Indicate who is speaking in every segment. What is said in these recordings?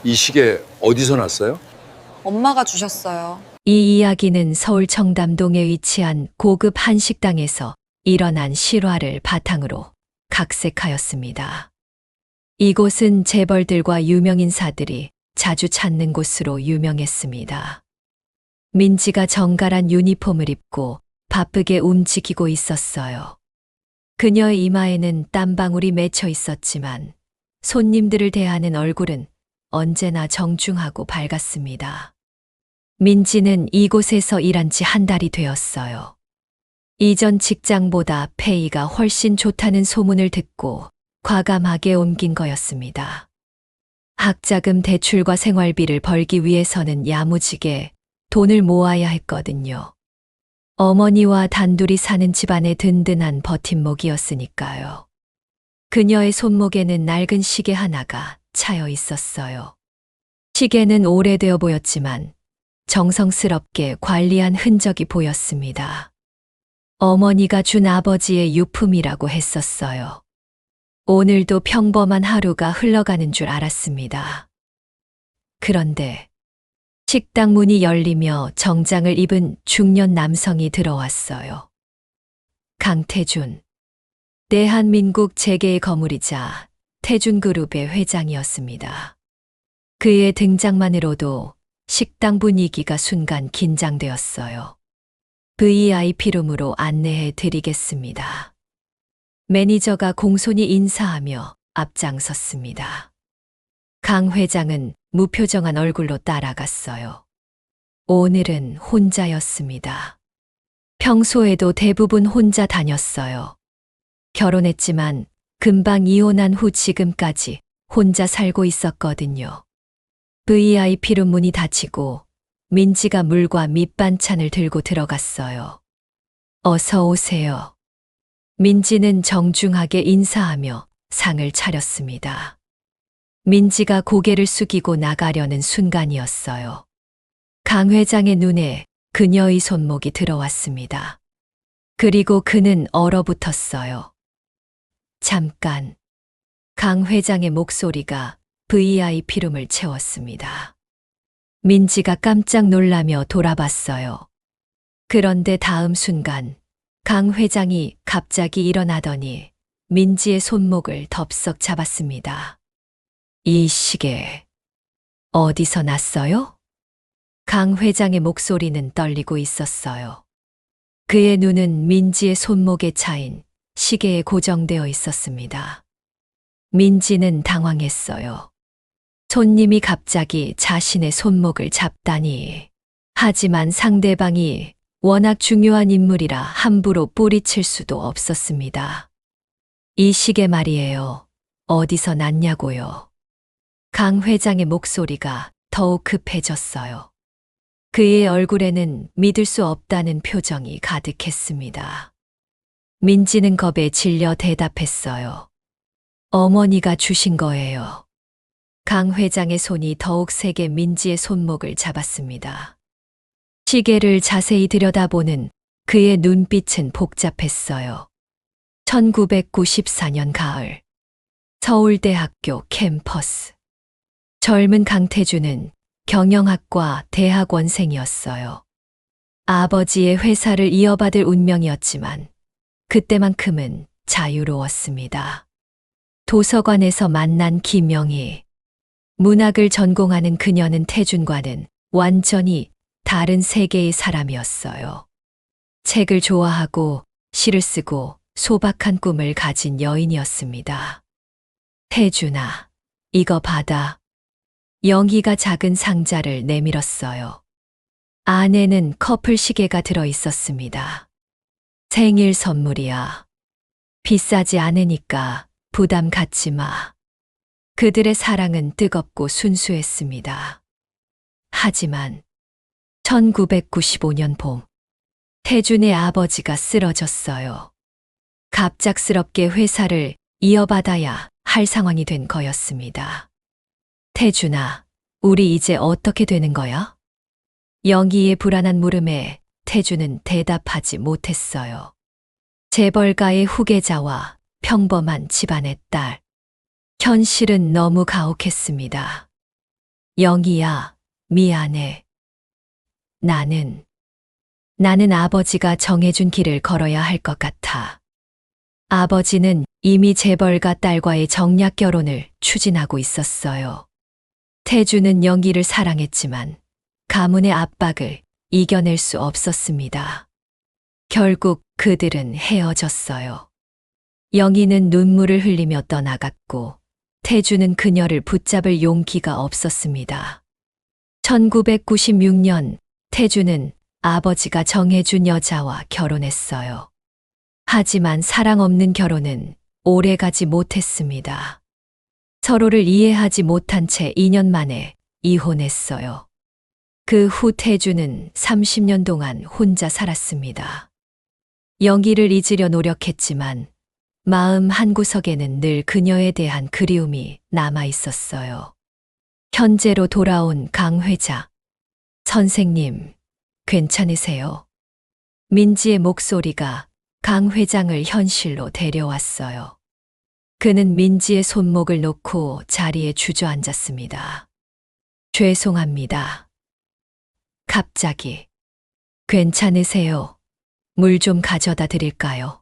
Speaker 1: 이 시계 어디서 났어요?
Speaker 2: 엄마가 주셨어요.
Speaker 3: 이 이야기는 서울 청담동에 위치한 고급 한식당에서 일어난 실화를 바탕으로 각색하였습니다. 이곳은 재벌들과 유명인사들이 자주 찾는 곳으로 유명했습니다. 민지가 정갈한 유니폼을 입고 바쁘게 움직이고 있었어요. 그녀의 이마에는 땀방울이 맺혀 있었지만 손님들을 대하는 얼굴은 언제나 정중하고 밝았습니다. 민지는 이곳에서 일한 지 한 달이 되었어요. 이전 직장보다 페이가 훨씬 좋다는 소문을 듣고 과감하게 옮긴 거였습니다. 학자금 대출과 생활비를 벌기 위해서는 야무지게 돈을 모아야 했거든요. 어머니와 단둘이 사는 집안의 든든한 버팀목이었으니까요. 그녀의 손목에는 낡은 시계 하나가 차여 있었어요. 시계는 오래되어 보였지만 정성스럽게 관리한 흔적이 보였습니다. 어머니가 준 아버지의 유품이라고 했었어요. 오늘도 평범한 하루가 흘러가는 줄 알았습니다. 그런데 식당 문이 열리며 정장을 입은 중년 남성이 들어왔어요. 강태준. 대한민국 재계의 거물이자 태준그룹의 회장이었습니다. 그의 등장만으로도 식당 분위기가 순간 긴장되었어요. VIP룸으로 안내해 드리겠습니다. 매니저가 공손히 인사하며 앞장섰습니다. 강 회장은 무표정한 얼굴로 따라갔어요. 오늘은 혼자였습니다. 평소에도 대부분 혼자 다녔어요. 결혼했지만 금방 이혼한 후 지금까지 혼자 살고 있었거든요. VIP룸 문이 닫히고 민지가 물과 밑반찬을 들고 들어갔어요. 어서 오세요. 민지는 정중하게 인사하며 상을 차렸습니다. 민지가 고개를 숙이고 나가려는 순간이었어요. 강 회장의 눈에 그녀의 손목이 들어왔습니다. 그리고 그는 얼어붙었어요. 잠깐. 강 회장의 목소리가 VIP룸을 채웠습니다. 민지가 깜짝 놀라며 돌아봤어요. 그런데 다음 순간 강 회장이 갑자기 일어나더니 민지의 손목을 덥석 잡았습니다. 이 시계 어디서 났어요? 강 회장의 목소리는 떨리고 있었어요. 그의 눈은 민지의 손목에 차인 시계에 고정되어 있었습니다. 민지는 당황했어요. 손님이 갑자기 자신의 손목을 잡다니. 하지만 상대방이 워낙 중요한 인물이라 함부로 뿌리칠 수도 없었습니다. 이 시계 말이에요. 어디서 났냐고요. 강 회장의 목소리가 더욱 급해졌어요. 그의 얼굴에는 믿을 수 없다는 표정이 가득했습니다. 민지는 겁에 질려 대답했어요. 어머니가 주신 거예요. 강 회장의 손이 더욱 세게 민지의 손목을 잡았습니다. 시계를 자세히 들여다보는 그의 눈빛은 복잡했어요. 1994년 가을, 서울대학교 캠퍼스. 젊은 강태준은 경영학과 대학원생이었어요. 아버지의 회사를 이어받을 운명이었지만 그때만큼은 자유로웠습니다. 도서관에서 만난 김영희. 문학을 전공하는 그녀는 태준과는 완전히 다른 세계의 사람이었어요. 책을 좋아하고 시를 쓰고 소박한 꿈을 가진 여인이었습니다. 태준아, 이거 받아. 영희가 작은 상자를 내밀었어요. 안에는 커플 시계가 들어 있었습니다. 생일 선물이야. 비싸지 않으니까 부담 갖지 마. 그들의 사랑은 뜨겁고 순수했습니다. 하지만 1995년 봄, 태준의 아버지가 쓰러졌어요. 갑작스럽게 회사를 이어받아야 할 상황이 된 거였습니다. 태준아, 우리 이제 어떻게 되는 거야? 영희의 불안한 물음에 태준은 대답하지 못했어요. 재벌가의 후계자와 평범한 집안의 딸. 현실은 너무 가혹했습니다. 영희야, 미안해. 나는 아버지가 정해준 길을 걸어야 할 것 같아. 아버지는 이미 재벌가 딸과의 정략 결혼을 추진하고 있었어요. 태주는 영희를 사랑했지만 가문의 압박을 이겨낼 수 없었습니다. 결국 그들은 헤어졌어요. 영희는 눈물을 흘리며 떠나갔고 태주는 그녀를 붙잡을 용기가 없었습니다. 1996년 태주는 아버지가 정해준 여자와 결혼했어요. 하지만 사랑 없는 결혼은 오래 가지 못했습니다. 서로를 이해하지 못한 채 2년 만에 이혼했어요. 그 후 태주는 30년 동안 혼자 살았습니다. 영희를 잊으려 노력했지만 마음 한구석에는 늘 그녀에 대한 그리움이 남아 있었어요. 현재로 돌아온 강 회장. 선생님, 괜찮으세요? 민지의 목소리가 강 회장을 현실로 데려왔어요. 그는 민지의 손목을 놓고 자리에 주저앉았습니다. 죄송합니다. 갑자기. 괜찮으세요? 물 좀 가져다 드릴까요?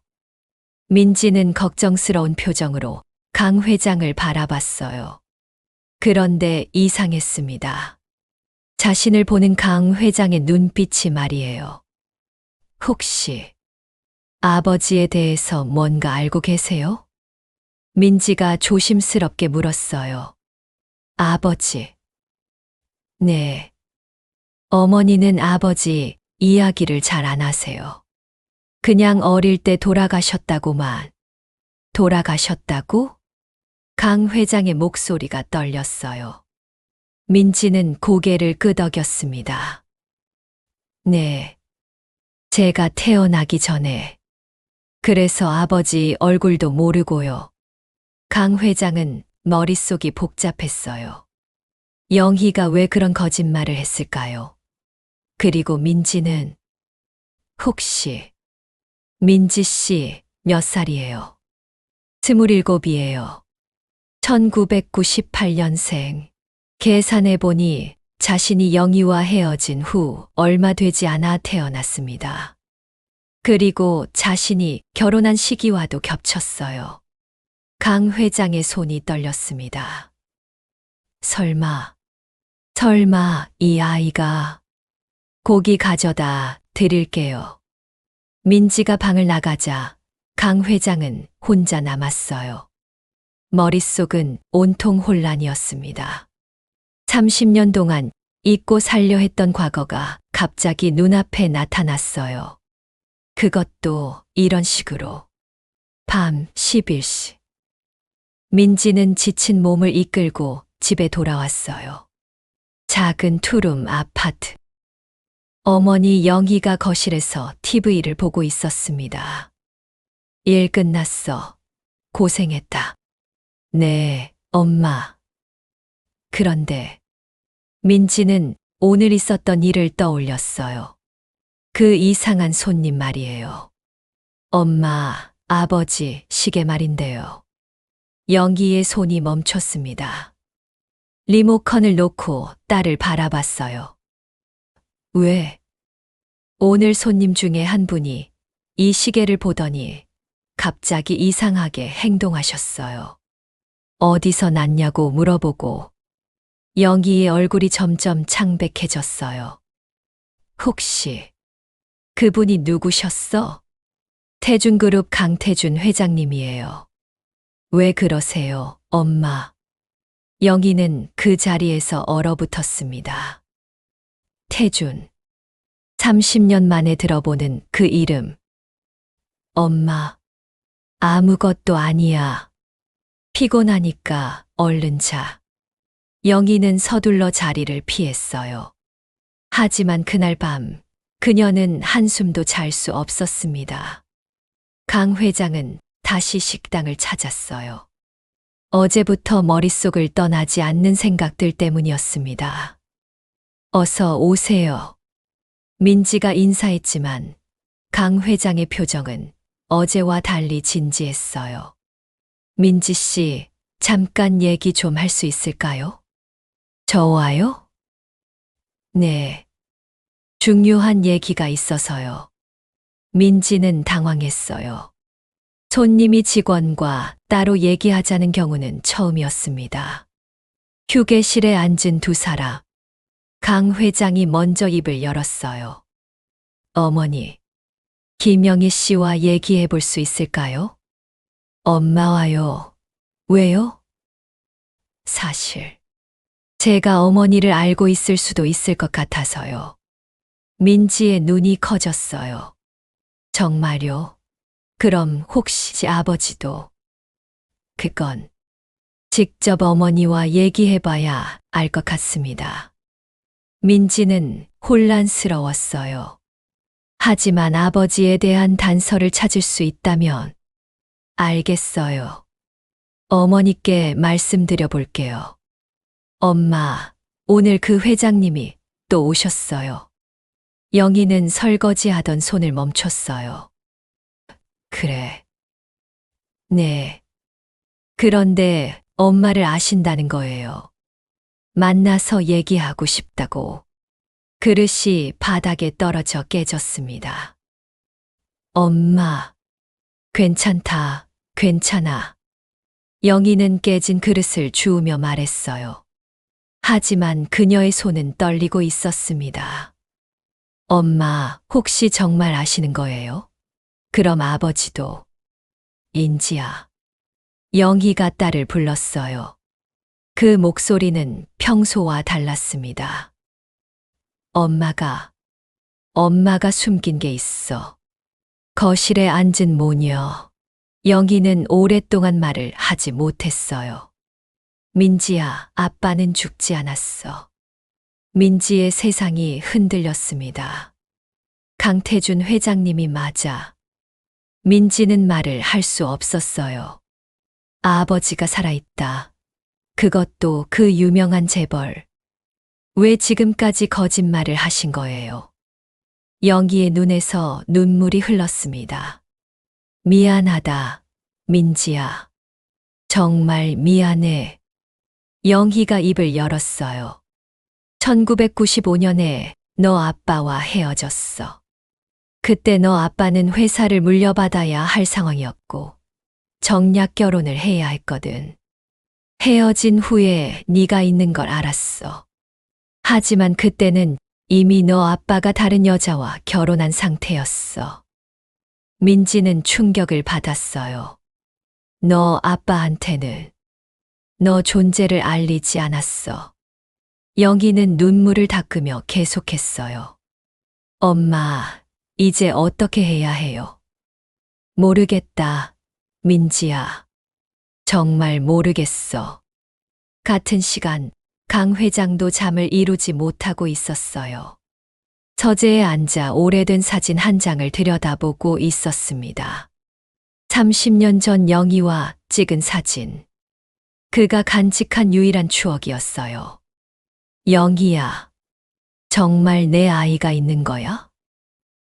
Speaker 3: 민지는 걱정스러운 표정으로 강 회장을 바라봤어요. 그런데 이상했습니다. 자신을 보는 강 회장의 눈빛이 말이에요. 혹시 아버지에 대해서 뭔가 알고 계세요? 민지가 조심스럽게 물었어요. 아버지. 네. 어머니는 아버지 이야기를 잘 안 하세요. 그냥 어릴 때 돌아가셨다고만. 돌아가셨다고? 강 회장의 목소리가 떨렸어요. 민지는 고개를 끄덕였습니다. 네. 제가 태어나기 전에. 그래서 아버지 얼굴도 모르고요. 강 회장은 머릿속이 복잡했어요. 영희가 왜 그런 거짓말을 했을까요? 그리고 민지는 혹시 민지 씨 몇 살이에요? 27이에요. 1998년생. 계산해보니 자신이 영희와 헤어진 후 얼마 되지 않아 태어났습니다. 그리고 자신이 결혼한 시기와도 겹쳤어요. 강 회장의 손이 떨렸습니다. 설마 이 아이가. 고기 가져다 드릴게요. 민지가 방을 나가자 강 회장은 혼자 남았어요. 머릿속은 온통 혼란이었습니다. 30년 동안 잊고 살려 했던 과거가 갑자기 눈앞에 나타났어요. 그것도 이런 식으로. 밤 11시. 민지는 지친 몸을 이끌고 집에 돌아왔어요. 작은 투룸 아파트. 어머니 영희가 거실에서 TV를 보고 있었습니다. 일 끝났어. 고생했다. 네, 엄마. 그런데 민지는 오늘 있었던 일을 떠올렸어요. 그 이상한 손님 말이에요. 엄마, 아버지 시계 말인데요. 영희의 손이 멈췄습니다. 리모컨을 놓고 딸을 바라봤어요. 왜? 오늘 손님 중에 한 분이 이 시계를 보더니 갑자기 이상하게 행동하셨어요. 어디서 났냐고 물어보고 영희의 얼굴이 점점 창백해졌어요. 혹시 그분이 누구셨어? 태준그룹 강태준 회장님이에요. 왜 그러세요, 엄마? 영희는 그 자리에서 얼어붙었습니다. 태준. 30년 만에 들어보는 그 이름. 엄마. 아무것도 아니야. 피곤하니까 얼른 자. 영희는 서둘러 자리를 피했어요. 하지만 그날 밤 그녀는 한숨도 잘 수 없었습니다. 강 회장은 다시 식당을 찾았어요. 어제부터 머릿속을 떠나지 않는 생각들 때문이었습니다. 어서 오세요. 민지가 인사했지만 강 회장의 표정은 어제와 달리 진지했어요. 민지 씨, 잠깐 얘기 좀 할 수 있을까요? 저와요? 네. 중요한 얘기가 있어서요. 민지는 당황했어요. 손님이 직원과 따로 얘기하자는 경우는 처음이었습니다. 휴게실에 앉은 두 사람. 강 회장이 먼저 입을 열었어요. 어머니, 김영희 씨와 얘기해 볼 수 있을까요? 엄마와요. 왜요? 사실, 제가 어머니를 알고 있을 수도 있을 것 같아서요. 민지의 눈이 커졌어요. 정말요? 그럼 혹시 아버지도? 그건 직접 어머니와 얘기해봐야 알 것 같습니다. 민지는 혼란스러웠어요. 하지만 아버지에 대한 단서를 찾을 수 있다면 알겠어요. 어머니께 말씀드려 볼게요. 엄마, 오늘 그 회장님이 또 오셨어요. 영희는 설거지하던 손을 멈췄어요. 그래. 네. 그런데 엄마를 아신다는 거예요. 만나서 얘기하고 싶다고. 그릇이 바닥에 떨어져 깨졌습니다. 엄마, 괜찮다, 괜찮아. 영희는 깨진 그릇을 주우며 말했어요. 하지만 그녀의 손은 떨리고 있었습니다. 엄마, 혹시 정말 아시는 거예요? 그럼 아버지도. 인지야. 영희가 딸을 불렀어요. 그 목소리는 평소와 달랐습니다. 엄마가 숨긴 게 있어. 거실에 앉은 모녀. 영희는 오랫동안 말을 하지 못했어요. 민지야, 아빠는 죽지 않았어. 민지의 세상이 흔들렸습니다. 강태준 회장님이 맞아. 민지는 말을 할 수 없었어요. 아버지가 살아있다. 그것도 그 유명한 재벌. 왜 지금까지 거짓말을 하신 거예요? 영희의 눈에서 눈물이 흘렀습니다. 미안하다, 민지야. 정말 미안해. 영희가 입을 열었어요. 1995년에 너 아빠와 헤어졌어. 그때 너 아빠는 회사를 물려받아야 할 상황이었고 정략 결혼을 해야 했거든. 헤어진 후에 네가 있는 걸 알았어. 하지만 그때는 이미 너 아빠가 다른 여자와 결혼한 상태였어. 민지는 충격을 받았어요. 너 아빠한테는 너 존재를 알리지 않았어. 영희는 눈물을 닦으며 계속했어요. 엄마, 이제 어떻게 해야 해요? 모르겠다, 민지야. 정말 모르겠어. 같은 시간, 강 회장도 잠을 이루지 못하고 있었어요. 서재에 앉아 오래된 사진 한 장을 들여다보고 있었습니다. 30년 전 영희와 찍은 사진. 그가 간직한 유일한 추억이었어요. 영희야, 정말 내 아이가 있는 거야?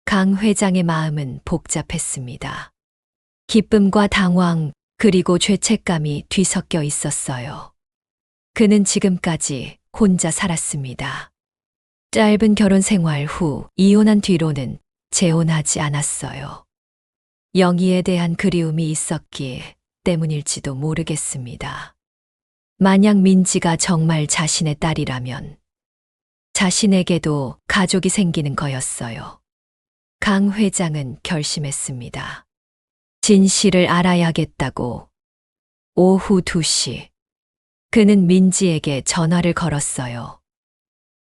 Speaker 3: 강 회장의 마음은 복잡했습니다. 기쁨과 당황, 그리고 죄책감이 뒤섞여 있었어요. 그는 지금까지 혼자 살았습니다. 짧은 결혼 생활 후 이혼한 뒤로는 재혼하지 않았어요. 영희에 대한 그리움이 있었기 때문일지도 모르겠습니다. 만약 민지가 정말 자신의 딸이라면 자신에게도 가족이 생기는 거였어요. 강 회장은 결심했습니다. 진실을 알아야겠다고. 오후 2시. 그는 민지에게 전화를 걸었어요.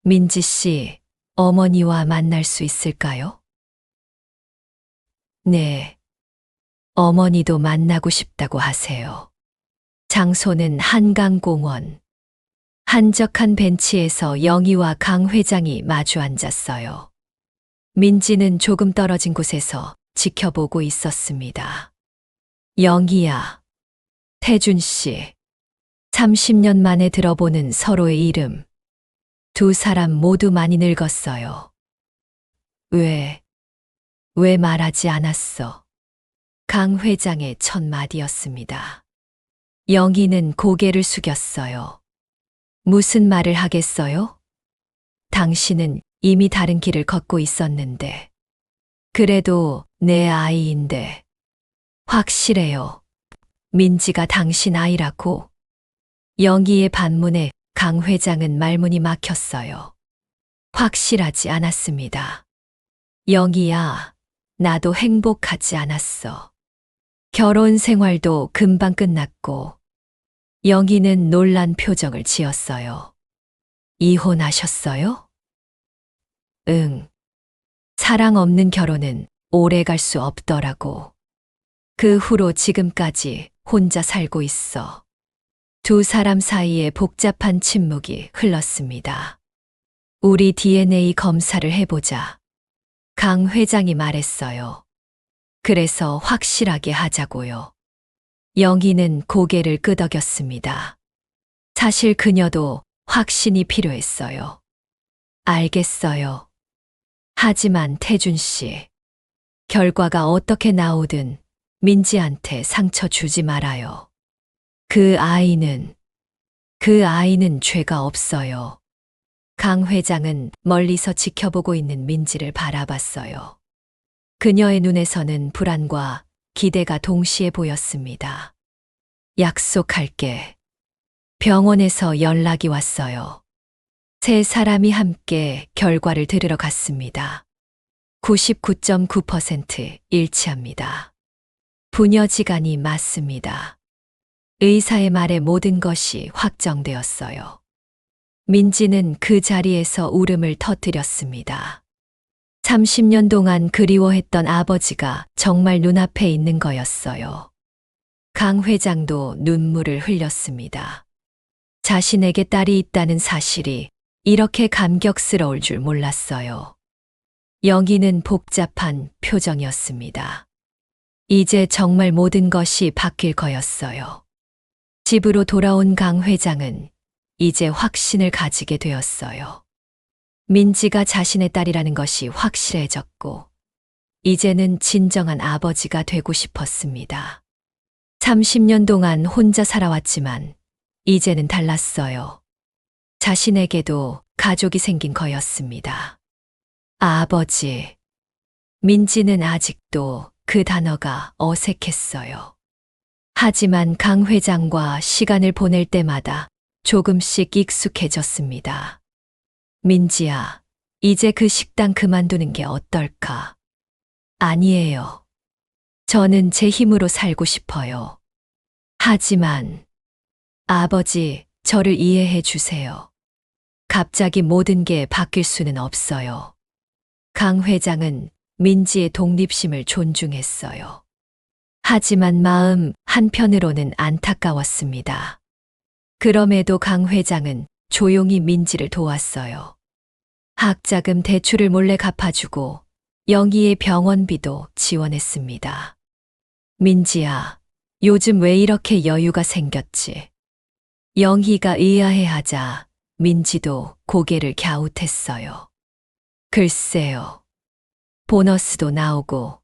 Speaker 3: 민지 씨, 어머니와 만날 수 있을까요? 네. 어머니도 만나고 싶다고 하세요. 장소는 한강공원. 한적한 벤치에서 영희와 강 회장이 마주 앉았어요. 민지는 조금 떨어진 곳에서 지켜보고 있었습니다. 영희야, 태준 씨. 30년 만에 들어보는 서로의 이름. 두 사람 모두 많이 늙었어요. 왜 말하지 않았어? 강 회장의 첫 마디였습니다. 영희는 고개를 숙였어요. 무슨 말을 하겠어요? 당신은 이미 다른 길을 걷고 있었는데. 그래도 내 아이인데. 확실해요. 민지가 당신 아이라고. 영희의 반문에 강 회장은 말문이 막혔어요. 확실하지 않았습니다. 영희야, 나도 행복하지 않았어. 결혼 생활도 금방 끝났고, 영희는 놀란 표정을 지었어요. 이혼하셨어요? 응. 사랑 없는 결혼은 오래 갈 수 없더라고. 그 후로 지금까지 혼자 살고 있어. 두 사람 사이에 복잡한 침묵이 흘렀습니다. 우리 DNA 검사를 해보자. 강 회장이 말했어요. 그래서 확실하게 하자고요. 영희는 고개를 끄덕였습니다. 사실 그녀도 확신이 필요했어요. 알겠어요. 하지만 태준 씨, 결과가 어떻게 나오든 민지한테 상처 주지 말아요. 그 아이는 죄가 없어요. 강 회장은 멀리서 지켜보고 있는 민지를 바라봤어요. 그녀의 눈에서는 불안과 기대가 동시에 보였습니다. 약속할게. 병원에서 연락이 왔어요. 세 사람이 함께 결과를 들으러 갔습니다. 99.9% 일치합니다. 부녀지간이 맞습니다. 의사의 말에 모든 것이 확정되었어요. 민지는 그 자리에서 울음을 터뜨렸습니다. 30년 동안 그리워했던 아버지가 정말 눈앞에 있는 거였어요. 강 회장도 눈물을 흘렸습니다. 자신에게 딸이 있다는 사실이 이렇게 감격스러울 줄 몰랐어요. 영희는 복잡한 표정이었습니다. 이제 정말 모든 것이 바뀔 거였어요. 집으로 돌아온 강 회장은 이제 확신을 가지게 되었어요. 민지가 자신의 딸이라는 것이 확실해졌고, 이제는 진정한 아버지가 되고 싶었습니다. 30년 동안 혼자 살아왔지만, 이제는 달랐어요. 자신에게도 가족이 생긴 거였습니다. 아버지. 민지는 아직도 그 단어가 어색했어요. 하지만 강 회장과 시간을 보낼 때마다 조금씩 익숙해졌습니다. 민지야, 이제 그 식당 그만두는 게 어떨까? 아니에요. 저는 제 힘으로 살고 싶어요. 하지만, 아버지, 저를 이해해 주세요. 갑자기 모든 게 바뀔 수는 없어요. 강 회장은 민지의 독립심을 존중했어요. 하지만 마음 한편으로는 안타까웠습니다. 그럼에도 강 회장은 조용히 민지를 도왔어요. 학자금 대출을 몰래 갚아주고 영희의 병원비도 지원했습니다. 민지야, 요즘 왜 이렇게 여유가 생겼지? 영희가 의아해하자 민지도 고개를 갸웃했어요. 글쎄요. 보너스도 나오고,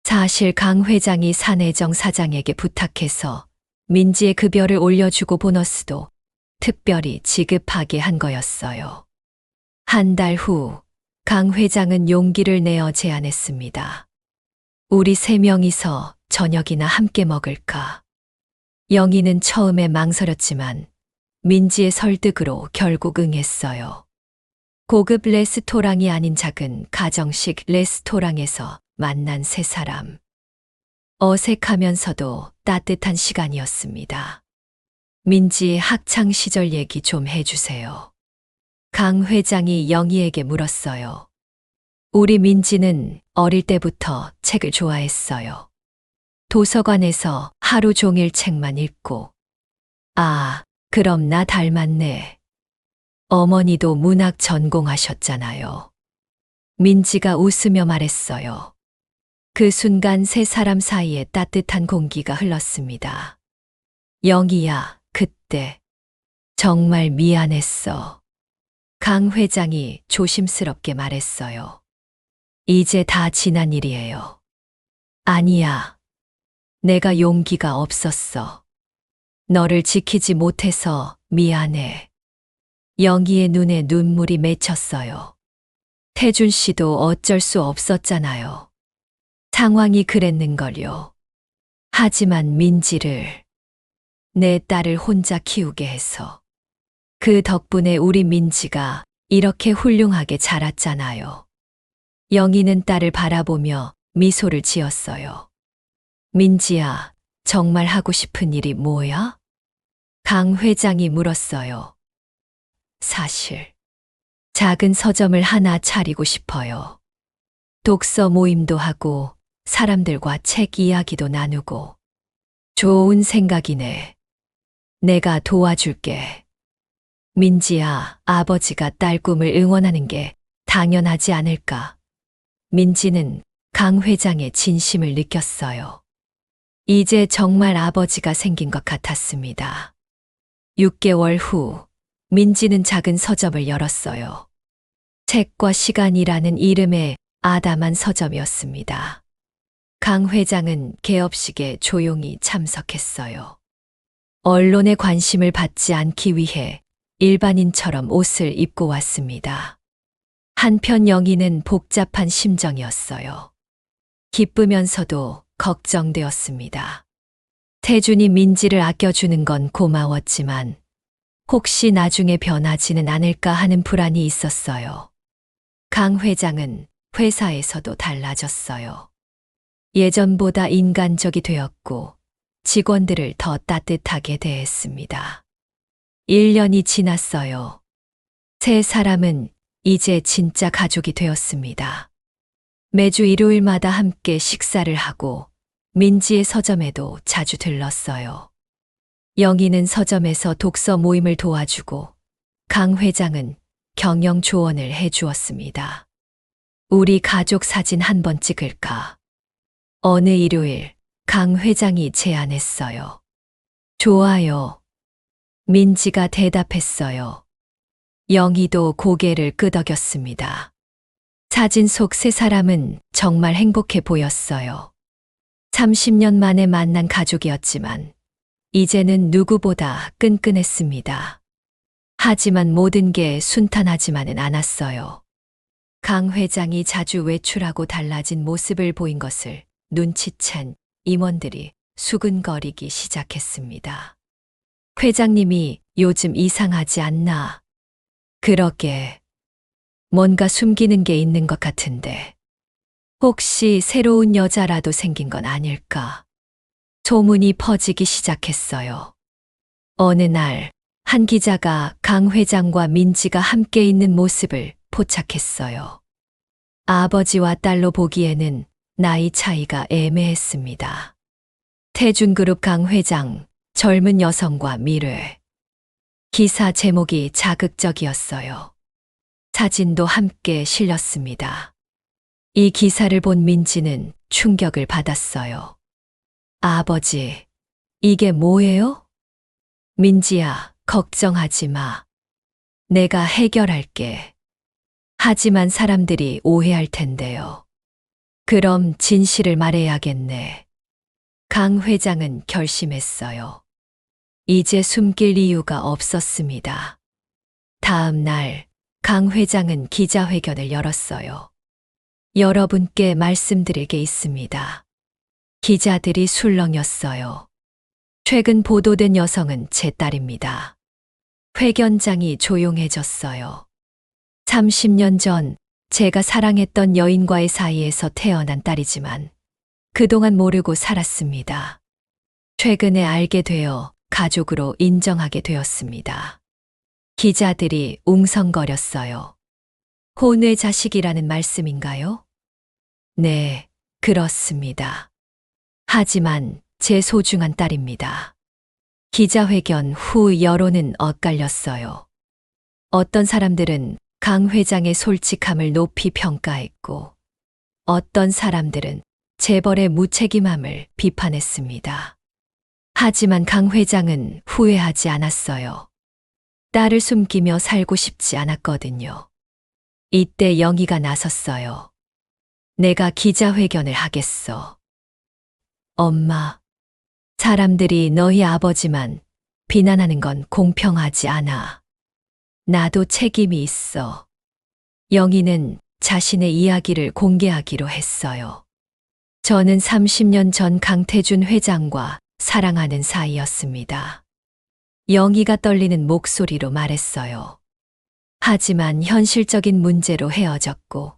Speaker 3: 사실 강 회장이 산혜정 사장에게 부탁해서 민지의 급여를 올려주고 보너스도 특별히 지급하게 한 거였어요. 한 달 후, 강 회장은 용기를 내어 제안했습니다. 우리 세 명이서 저녁이나 함께 먹을까? 영희는 처음에 망설였지만 민지의 설득으로 결국 응했어요. 고급 레스토랑이 아닌 작은 가정식 레스토랑에서 만난 세 사람. 어색하면서도 따뜻한 시간이었습니다. 민지의 학창 시절 얘기 좀 해주세요. 강 회장이 영희에게 물었어요. 우리 민지는 어릴 때부터 책을 좋아했어요. 도서관에서 하루 종일 책만 읽고. 아, 그럼 나 닮았네. 어머니도 문학 전공하셨잖아요. 민지가 웃으며 말했어요. 그 순간 세 사람 사이에 따뜻한 공기가 흘렀습니다. 영희야, 그때 정말 미안했어. 강 회장이 조심스럽게 말했어요. 이제 다 지난 일이에요. 아니야. 내가 용기가 없었어. 너를 지키지 못해서 미안해. 영희의 눈에 눈물이 맺혔어요. 태준 씨도 어쩔 수 없었잖아요. 상황이 그랬는걸요. 하지만 민지를, 내 딸을 혼자 키우게 해서 그 덕분에 우리 민지가 이렇게 훌륭하게 자랐잖아요. 영희는 딸을 바라보며 미소를 지었어요. 민지야, 정말 하고 싶은 일이 뭐야? 강 회장이 물었어요. 사실, 작은 서점을 하나 차리고 싶어요. 독서 모임도 하고, 사람들과 책 이야기도 나누고. 좋은 생각이네. 내가 도와줄게. 민지야, 아버지가 딸 꿈을 응원하는 게 당연하지 않을까. 민지는 강 회장의 진심을 느꼈어요. 이제 정말 아버지가 생긴 것 같았습니다. 6개월 후, 민지는 작은 서점을 열었어요. 책과 시간이라는 이름의 아담한 서점이었습니다. 강 회장은 개업식에 조용히 참석했어요. 언론의 관심을 받지 않기 위해 일반인처럼 옷을 입고 왔습니다. 한편 영희는 복잡한 심정이었어요. 기쁘면서도 걱정되었습니다. 태준이 민지를 아껴주는 건 고마웠지만 혹시 나중에 변하지는 않을까 하는 불안이 있었어요. 강 회장은 회사에서도 달라졌어요. 예전보다 인간적이 되었고 직원들을 더 따뜻하게 대했습니다. 1년이 지났어요. 세 사람은 이제 진짜 가족이 되었습니다. 매주 일요일마다 함께 식사를 하고 민지의 서점에도 자주 들렀어요. 영희는 서점에서 독서 모임을 도와주고 강 회장은 경영 조언을 해주었습니다. 우리 가족 사진 한번 찍을까? 어느 일요일 강 회장이 제안했어요. 좋아요. 민지가 대답했어요. 영희도 고개를 끄덕였습니다. 사진 속 세 사람은 정말 행복해 보였어요. 30년 만에 만난 가족이었지만 이제는 누구보다 끈끈했습니다. 하지만 모든 게 순탄하지만은 않았어요. 강 회장이 자주 외출하고 달라진 모습을 보인 것을 눈치챈 임원들이 수근거리기 시작했습니다. 회장님이 요즘 이상하지 않나? 그러게. 뭔가 숨기는 게 있는 것 같은데. 혹시 새로운 여자라도 생긴 건 아닐까? 소문이 퍼지기 시작했어요. 어느 날, 한 기자가 강 회장과 민지가 함께 있는 모습을 포착했어요. 아버지와 딸로 보기에는 나이 차이가 애매했습니다. 태준그룹 강 회장, 젊은 여성과 미래. 기사 제목이 자극적이었어요. 사진도 함께 실렸습니다. 이 기사를 본 민지는 충격을 받았어요. 아버지, 이게 뭐예요? 민지야, 걱정하지 마. 내가 해결할게. 하지만 사람들이 오해할 텐데요. 그럼 진실을 말해야겠네. 강 회장은 결심했어요. 이제 숨길 이유가 없었습니다. 다음 날, 강 회장은 기자회견을 열었어요. 여러분께 말씀드릴 게 있습니다. 기자들이 술렁였어요. 최근 보도된 여성은 제 딸입니다. 회견장이 조용해졌어요. 30년 전 제가 사랑했던 여인과의 사이에서 태어난 딸이지만 그동안 모르고 살았습니다. 최근에 알게 되어 가족으로 인정하게 되었습니다. 기자들이 웅성거렸어요. 혼외 자식이라는 말씀인가요? 네, 그렇습니다. 하지만 제 소중한 딸입니다. 기자회견 후 여론은 엇갈렸어요. 어떤 사람들은 강 회장의 솔직함을 높이 평가했고, 어떤 사람들은 재벌의 무책임함을 비판했습니다. 하지만 강 회장은 후회하지 않았어요. 딸을 숨기며 살고 싶지 않았거든요. 이때 영희가 나섰어요. 내가 기자회견을 하겠어. 엄마, 사람들이 너희 아버지만 비난하는 건 공평하지 않아. 나도 책임이 있어. 영희는 자신의 이야기를 공개하기로 했어요. 저는 30년 전 강태준 회장과 사랑하는 사이였습니다. 영희가 떨리는 목소리로 말했어요. 하지만 현실적인 문제로 헤어졌고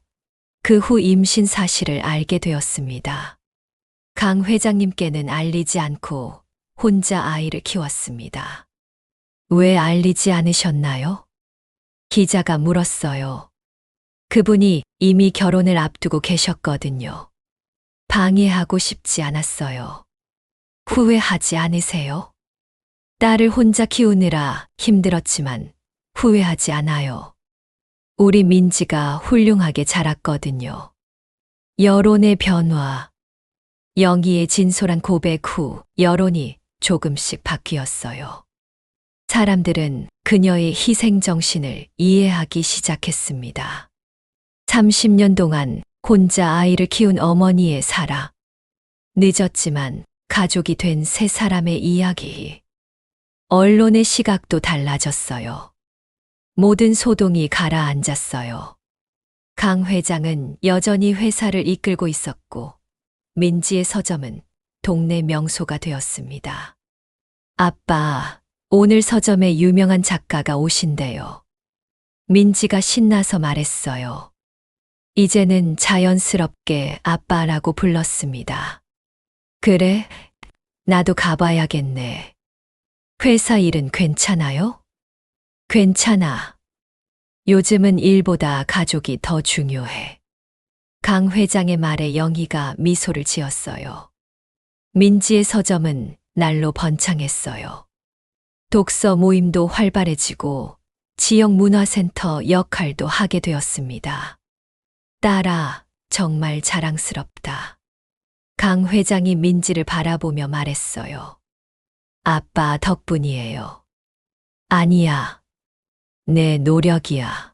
Speaker 3: 그 후 임신 사실을 알게 되었습니다. 강 회장님께는 알리지 않고 혼자 아이를 키웠습니다. 왜 알리지 않으셨나요? 기자가 물었어요. 그분이 이미 결혼을 앞두고 계셨거든요. 방해하고 싶지 않았어요. 후회하지 않으세요? 딸을 혼자 키우느라 힘들었지만 후회하지 않아요. 우리 민지가 훌륭하게 자랐거든요. 여론의 변화. 영희의 진솔한 고백 후 여론이 조금씩 바뀌었어요. 사람들은 그녀의 희생정신을 이해하기 시작했습니다. 30년 동안 혼자 아이를 키운 어머니의 살아. 늦었지만 가족이 된 세 사람의 이야기. 언론의 시각도 달라졌어요. 모든 소동이 가라앉았어요. 강 회장은 여전히 회사를 이끌고 있었고 민지의 서점은 동네 명소가 되었습니다. 아빠, 오늘 서점에 유명한 작가가 오신대요. 민지가 신나서 말했어요. 이제는 자연스럽게 아빠라고 불렀습니다. 그래, 나도 가봐야겠네. 회사 일은 괜찮아요? 괜찮아. 요즘은 일보다 가족이 더 중요해. 강 회장의 말에 영희가 미소를 지었어요. 민지의 서점은 날로 번창했어요. 독서 모임도 활발해지고 지역 문화센터 역할도 하게 되었습니다. 딸아, 정말 자랑스럽다. 강 회장이 민지를 바라보며 말했어요. 아빠 덕분이에요. 아니야. 내 노력이야.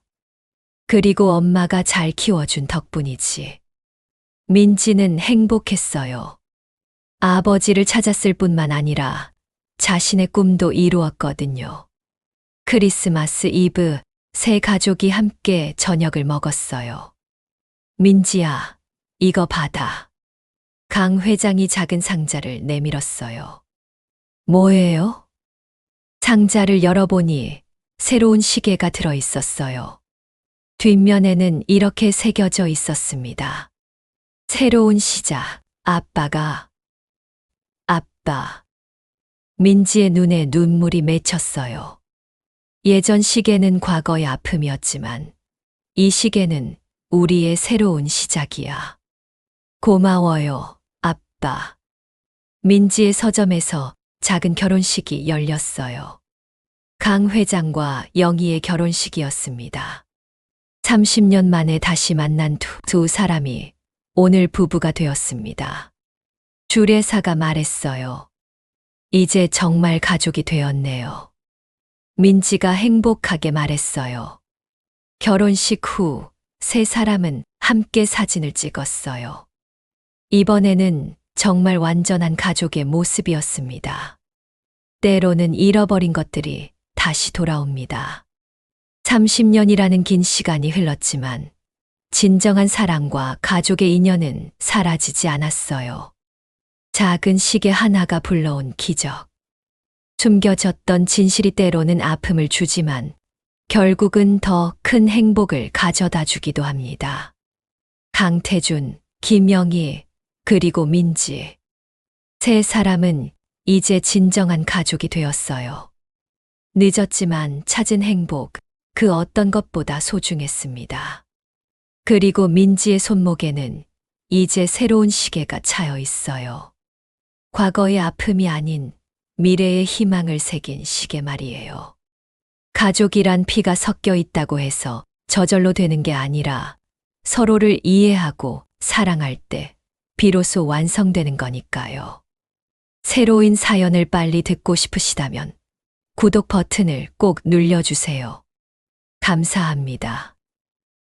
Speaker 3: 그리고 엄마가 잘 키워준 덕분이지. 민지는 행복했어요. 아버지를 찾았을 뿐만 아니라 자신의 꿈도 이루었거든요. 크리스마스 이브 새 가족이 함께 저녁을 먹었어요. 민지야, 이거 받아. 강 회장이 작은 상자를 내밀었어요. 뭐예요? 상자를 열어보니 새로운 시계가 들어 있었어요. 뒷면에는 이렇게 새겨져 있었습니다. 새로운 시작, 아빠. 민지의 눈에 눈물이 맺혔어요. 예전 시계는 과거의 아픔이었지만 이 시계는 우리의 새로운 시작이야. 고마워요, 아빠. 민지의 서점에서 작은 결혼식이 열렸어요. 강 회장과 영희의 결혼식이었습니다. 30년 만에 다시 만난 두 사람이 오늘 부부가 되었습니다. 주례사가 말했어요. 이제 정말 가족이 되었네요. 민지가 행복하게 말했어요. 결혼식 후 세 사람은 함께 사진을 찍었어요. 이번에는 정말 완전한 가족의 모습이었습니다. 때로는 잃어버린 것들이 다시 돌아옵니다. 30년이라는 긴 시간이 흘렀지만 진정한 사랑과 가족의 인연은 사라지지 않았어요. 작은 시계 하나가 불러온 기적. 숨겨졌던 진실이 때로는 아픔을 주지만 결국은 더 큰 행복을 가져다 주기도 합니다. 강태준, 김영희, 그리고 민지. 세 사람은 이제 진정한 가족이 되었어요. 늦었지만 찾은 행복, 그 어떤 것보다 소중했습니다. 그리고 민지의 손목에는 이제 새로운 시계가 차여 있어요. 과거의 아픔이 아닌 미래의 희망을 새긴 시계 말이에요. 가족이란 피가 섞여 있다고 해서 저절로 되는 게 아니라 서로를 이해하고 사랑할 때 비로소 완성되는 거니까요. 새로운 사연을 빨리 듣고 싶으시다면 구독 버튼을 꼭 눌러주세요. 감사합니다.